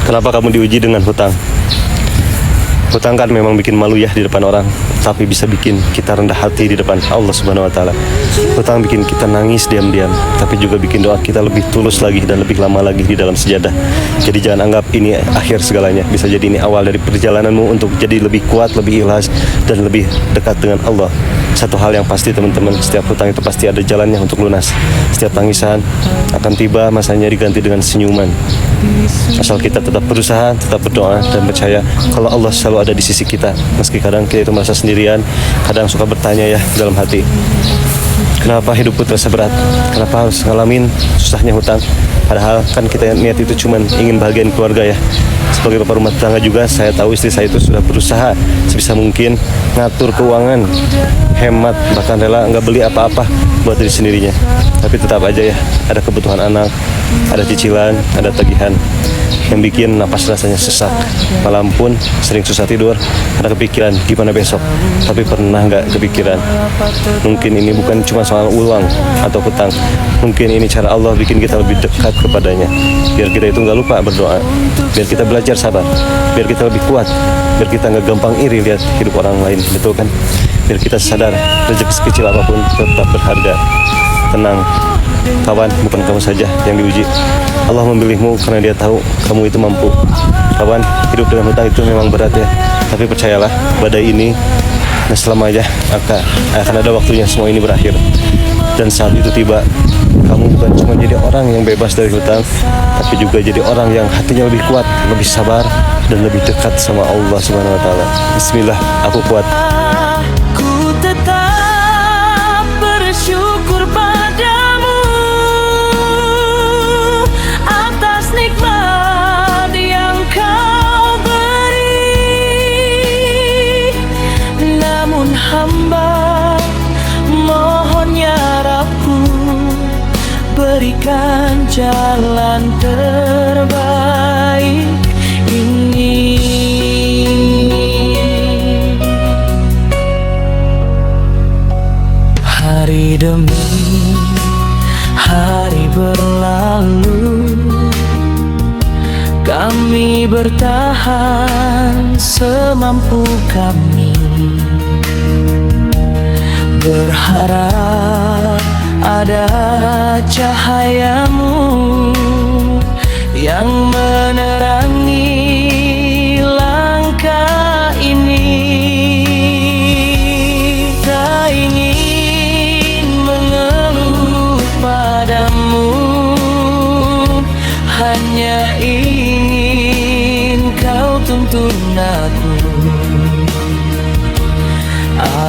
Kenapa kamu diuji dengan hutang? Hutang kan memang bikin malu ya di depan orang, tapi bisa bikin kita rendah hati di depan Allah Subhanahu wa Ta'ala. Hutang bikin kita nangis diam-diam, tapi juga bikin doa kita lebih tulus lagi dan lebih lama lagi di dalam sejadah. Jadi jangan anggap ini akhir segalanya. Bisa jadi ini awal dari perjalananmu untuk jadi lebih kuat, lebih ikhlas, dan lebih dekat dengan Allah. Satu hal yang pasti teman-teman, setiap hutang itu pasti ada jalannya untuk lunas. Setiap tangisan akan tiba masanya diganti dengan senyuman. Asal kita tetap berusaha, tetap berdoa, dan percaya kalau Allah selalu ada di sisi kita. Meski kadang kita itu merasa sendirian, kadang suka bertanya ya dalam hati, kenapa hidupku terasa berat? Kenapa harus ngalamin susahnya hutang? Padahal kan kita niat itu cuma ingin bahagian keluarga ya. Sebagai bapak rumah tangga juga, saya tahu istri saya itu sudah berusaha sebisa mungkin ngatur keuangan, hemat, bahkan rela nggak beli apa-apa buat diri sendirinya. Tapi tetap aja ya, ada kebutuhan anak, ada cicilan, ada tagihan yang bikin napas rasanya sesak. Malam pun sering susah tidur, ada kepikiran gimana besok, tapi pernah nggak kepikiran mungkin ini bukan cuma soal uang atau hutang, mungkin ini cara Allah bikin kita lebih dekat kepadanya, biar kita itu nggak lupa berdoa, biar kita belajar sabar, biar kita lebih kuat, biar kita nggak gampang iri lihat hidup orang lain, betul kan? Biar kita sadar rezeki sekecil apapun tetap berharga. Tenang kawan, bukan kamu saja yang diuji. Allah memilihmu karena Dia tahu kamu itu mampu. Kawan, hidup dengan hutang itu memang berat ya, tapi percayalah, badai ini selamanya akan ada waktunya semua ini berakhir. Dan saat itu tiba, kamu bukan cuma jadi orang yang bebas dari hutang, tapi juga jadi orang yang hatinya lebih kuat, lebih sabar, dan lebih dekat sama Allah Subhanahu wa Ta'ala. Bismillah, aku kuat. Hamba mohon ya Rabbu, berikan jalan terbaik ini. Hari demi hari berlalu, kami bertahan semampu kami, berharap ada cahayamu yang menerangi langkah ini. Tak ingin mengeluh padamu, hanya ingin kau tuntun aku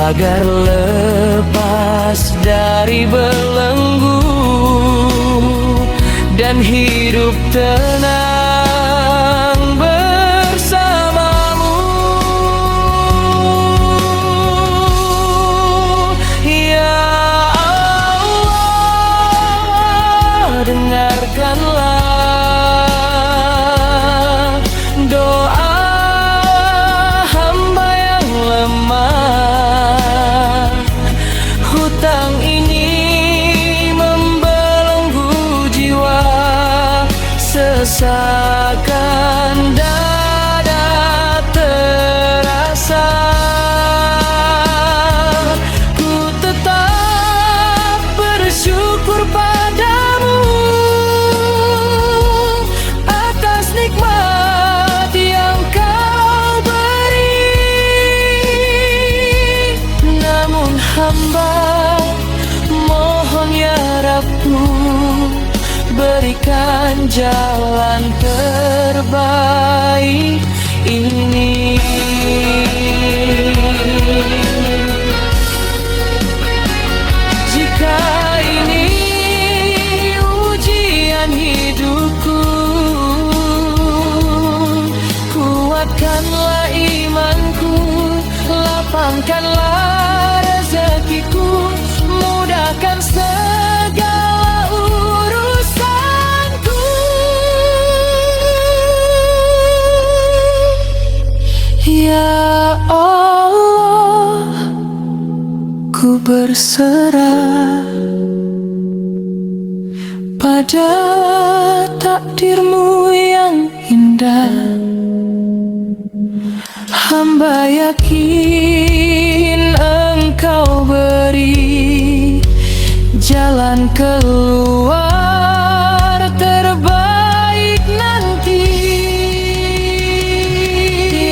agar lepas dari belenggu dan hidup tenang bersamamu. Ya Allah, dengarkanlah doa hamba yang lemah. Hutang ini membelenggu jiwa, sesakan dada terasa. Ku tetap bersyukur padamu atas nikmat yang kau beri. Namun hamba mohon ya Rabbu, berikan jalan terbaik ini. Jika ini ujian hidupku, kuatkanlah imanku, lapangkanlah rezekiku, mudahkan segala urusanku. Ya Allah, ku berserah pada takdirmu yang indah. yakin engkau beri jalan keluar terbaik nanti.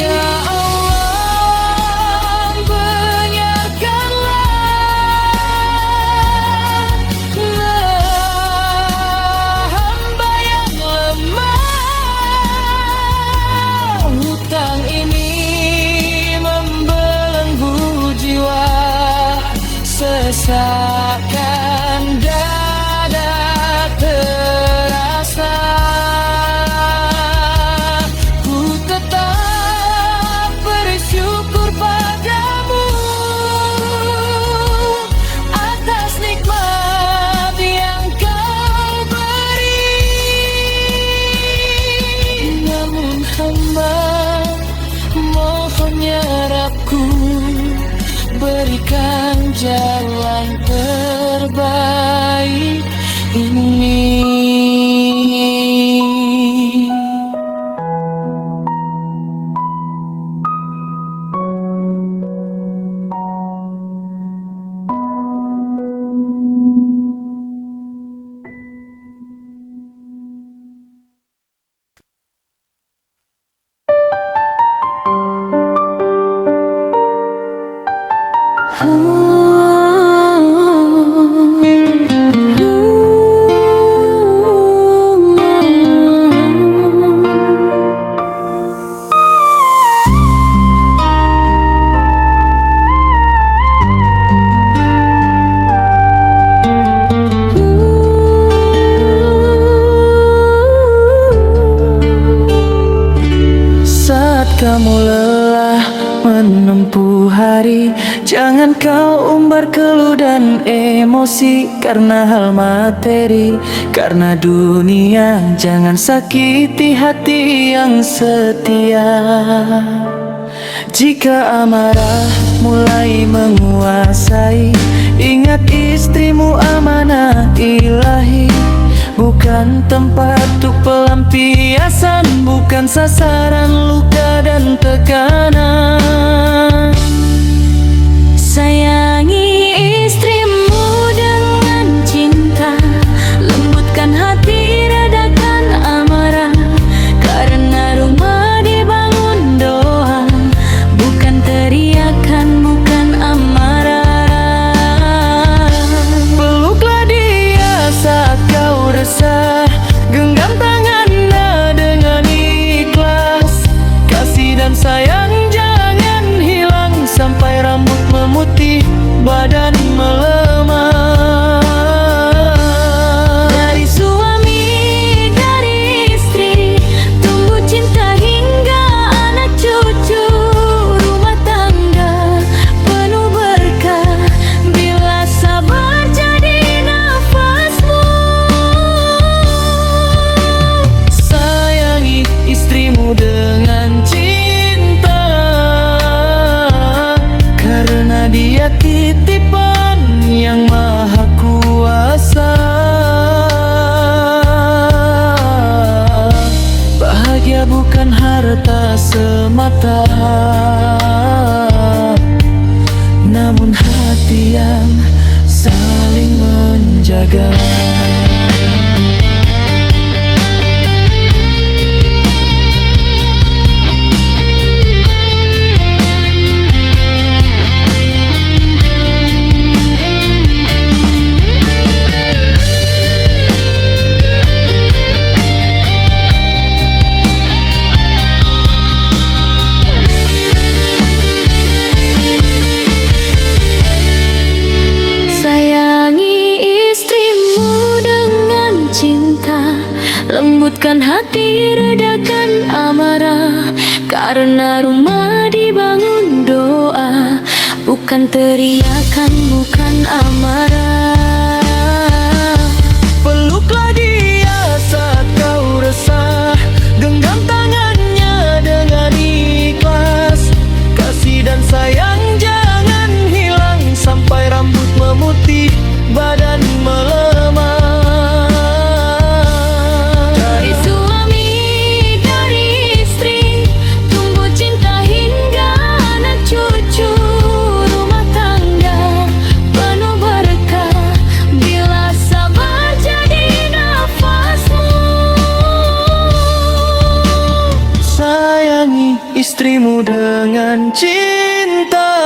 Ya Allah, benarkanlah hamba yang lemah. Hutang ini membelenggu jiwa, sesakan dada terasa. Ku tetap bersyukur padamu atas nikmat yang kau beri. Namun hamba mohon ya Rabbku, berikan jalan terbaik ini. Saat kamu lelah menempuh hari, jangan kau umbar keluh dan emosi karena hal materi, karena dunia. Jangan sakiti hati yang setia. Jika amarah mulai menguasai, ingat istrimu amanah ilahi, bukan tempat untuk pelampiasan, bukan sasaran luka dan tekanan. Sayangi istrimu dengan cinta, lembutkan hati, redakan amarah, karena rumah dibangun doa, bukan teriakan, bukan amarah. Peluklah dia saat kau resah, genggam tangannya dengan ikhlas. Kasih dan sayang jangan hilang sampai rambut memutih, badan melemah. Dari suami, dari istri, tumbuh cinta hingga anak cucu. Rumah tangga penuh berkah bila sabar jadi nafasmu. Sayangi istrimu dengan cinta, karena dia titipan yang maha kuasa. Bahagia bukan harta semata, namun hati yang saling menjaga. Sayangi istrimu dengan cinta, lembutkan hati, redakan amarah, karena rumah dibangun doa, bukan teriakan, bukan amarah. Peluklah dia saat kau resah, genggam tangannya dengan ikhlas. Kasih dan sayang jangan hilang sampai rambut memutih, badan melemah. Dari suami, dari istri, tumbuh cinta hingga anak cucu. istrimu dengan cinta,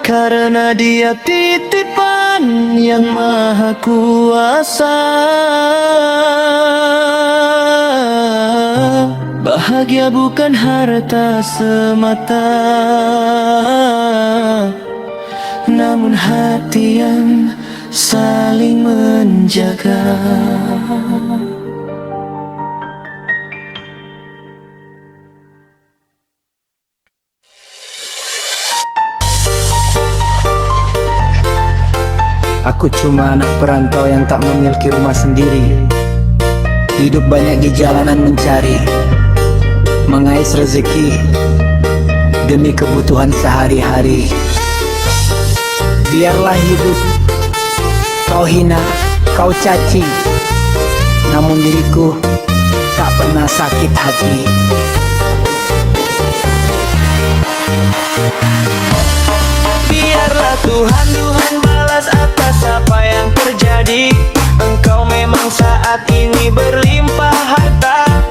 karena dia titipan yang maha kuasa. Bahagia bukan harta semata, namun hati yang saling menjaga. Aku cuma anak perantau yang tak memiliki rumah sendiri. Hidup banyak di jalanan mencari, mengais rezeki demi kebutuhan sehari-hari. Biarlah hidup kau hina, kau caci, namun diriku tak pernah sakit hati. Biarlah Tuhan balas atas apa yang terjadi. Engkau memang saat ini berlimpah harta,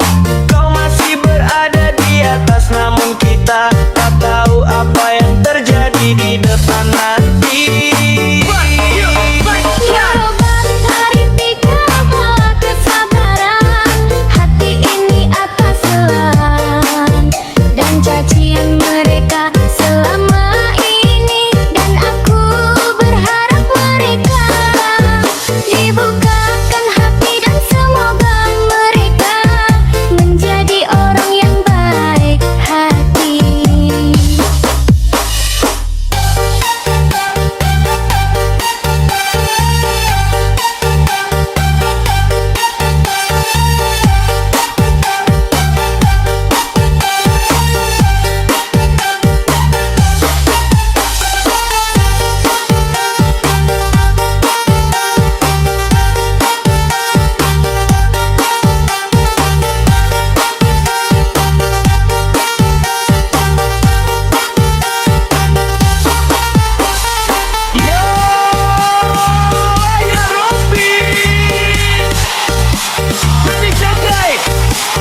kau masih berada di atas, namun kita tak tahu apa yang terjadi di depan nanti. Ya Roban, hari kamulah kesabaran, hati ini atas selam dan cacian mereka selama ini, dan aku berharap mereka dibukakan hati dan semoga mereka menjadi orang yang baik hati.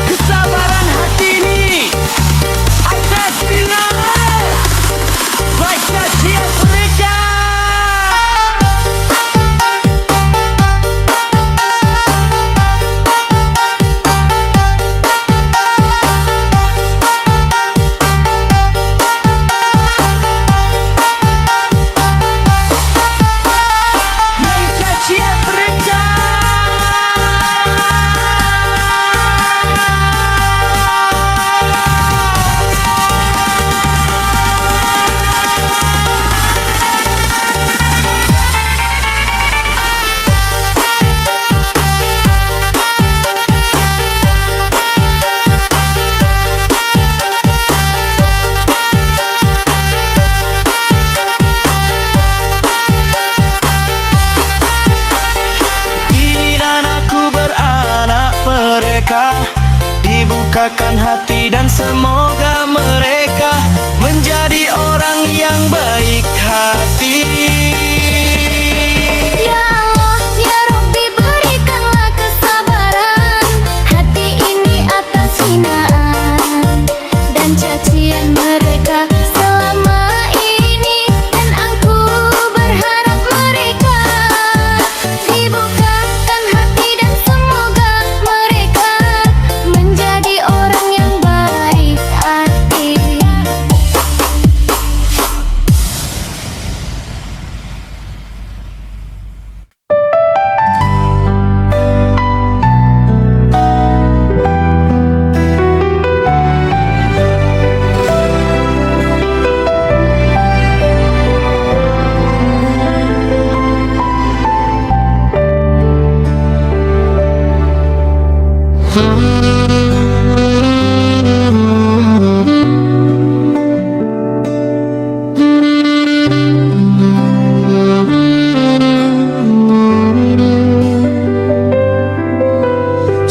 Kesabaran hati ini atas pilihan baik cacian mereka. Baik cacian mereka. Ini dan aku beranak mereka, dibukakan hati dan semoga mereka menjadi orang yang baik hati. Ya Allah, ya Rabbi, berikanlah kesabaran, hati ini atas hinaan dan cacian mereka selama ini, dan aku berharap mereka dibukakan hati dan semoga mereka menjadi orang yang baik hati.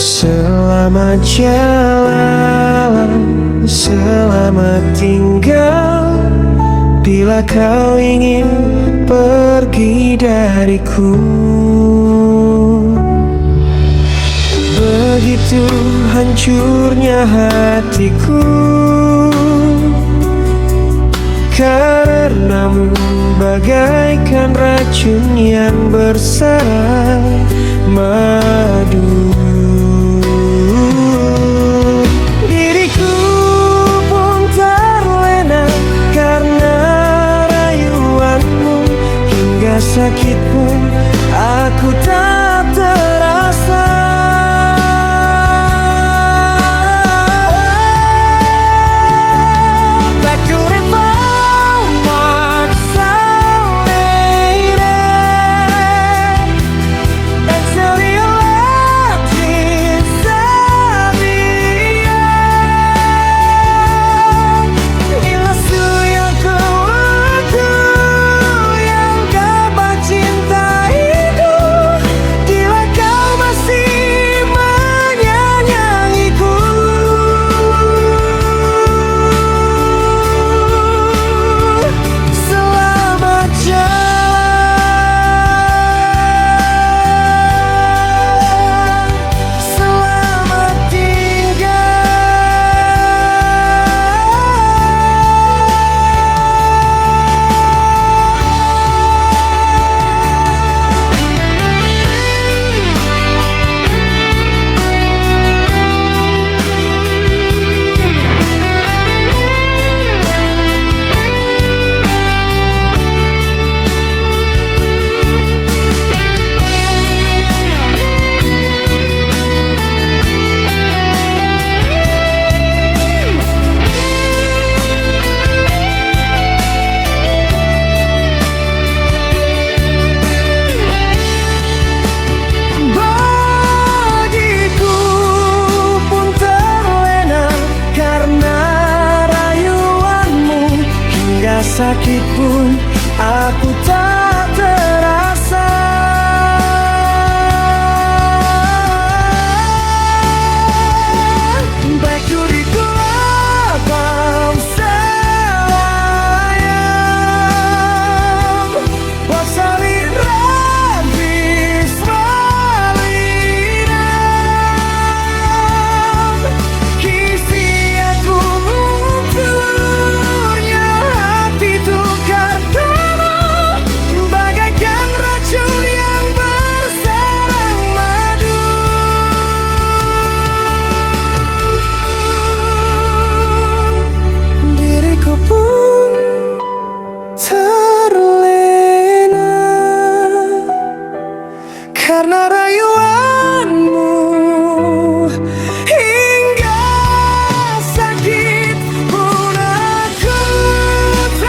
Selamat jalan, selamat tinggal, bila kau ingin pergi dariku. Begitu hancurnya hatiku karenamu, bagaikan racun yang bersarang madu. Diriku pun terlena karena rayuanmu, hingga sakit pun aku tak terasa. Sakit pun aku tak terasa. Baik diriku abang sayang, wasalin rabis walinan, kisi aku munculnya itu karena bagaikan racun yang bersarang madu. Diriku pun terlena karena rayuanmu, hingga sakit pun aku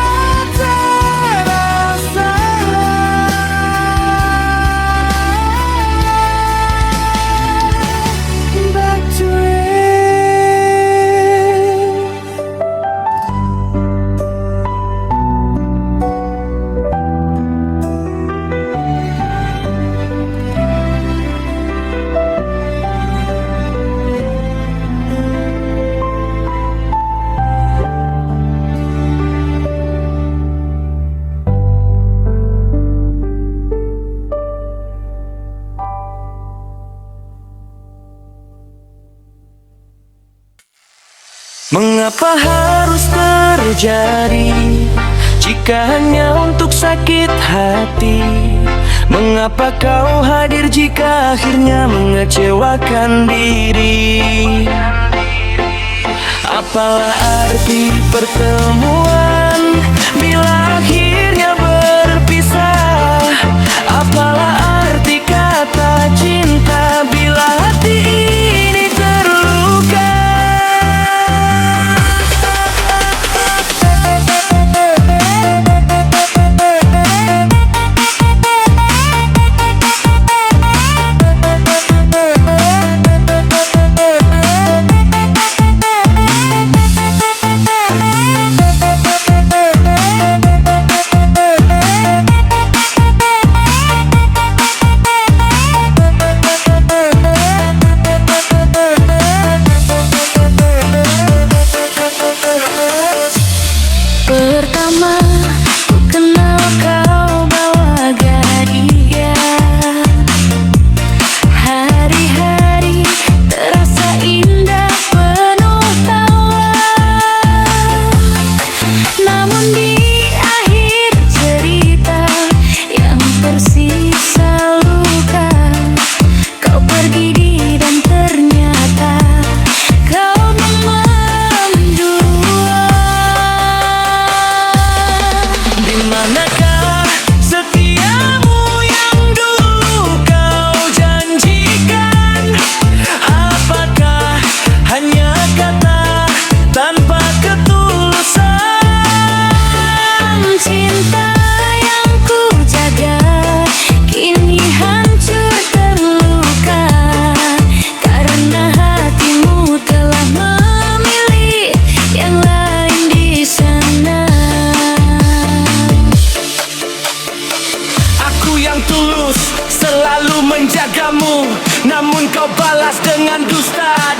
tak terasa. Back to Mengapa harus terjadi jika hanya untuk sakit hati? Mengapa kau hadir jika akhirnya mengecewakan diri? Apalah arti pertemuan bila akhirnya berpisah? Apalah arti kata cinta bila hati ini terluka?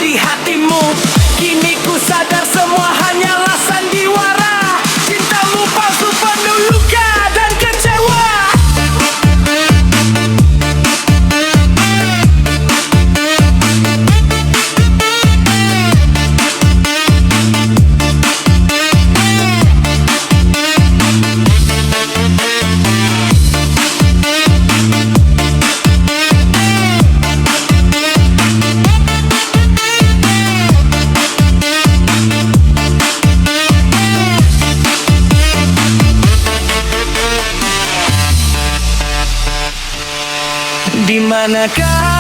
di hatimu. Kini ku sadar semua hanyalah sandiwara. Cintamu palsu penuh luka dan kecewa. Di manakah